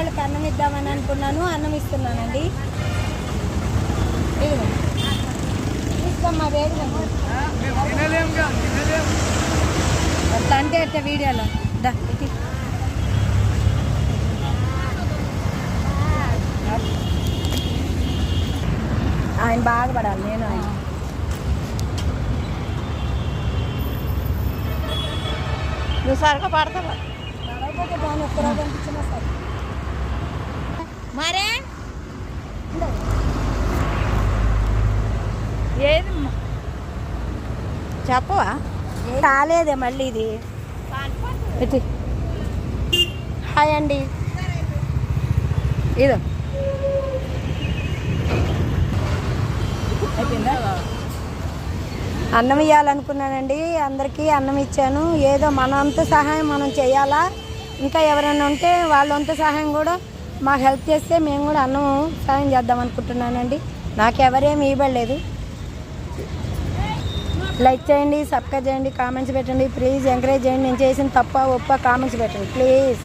వాళ్ళకి అన్నం ఇద్దామని అనుకున్నాను, అన్నం ఇస్తున్నానండి. తీసుకోమ్మా, వేడి అట్లా అంటే అట్లా వీడియోలో దా ఇది. ఆయన బాగుపడాలి, నేను ఆయన నువ్వు సరిగ్గా పడతావా నడవకపోతే బాగా ఒక్కరోజు అనిపించినా సరే. మరే ఏది చెప్పవా? కాలేదే మళ్ళీ ఇది. ఇది హాయ్ అండి. ఇదో అన్నం ఇవ్వాలనుకున్నానండి, అందరికీ అన్నం ఇచ్చాను. ఏదో మన అంత సహాయం మనం చేయాలా, ఇంకా ఎవరైనా ఉంటే వాళ్ళ అంత సహాయం కూడా మాకు హెల్ప్ చేస్తే మేము కూడా అన్నం సహాయం చేద్దాం అనుకుంటున్నానండి. నాకు ఎవరేమి ఇవ్వలేదు. లైక్ చేయండి, సబ్స్క్రైబ్ చేయండి, కామెంట్స్ పెట్టండి ప్లీజ్. ఎంకరేజ్ చేయండి. నేను చేసిన తప్ప ఒప్ప కామెంట్స్ పెట్టండి ప్లీజ్.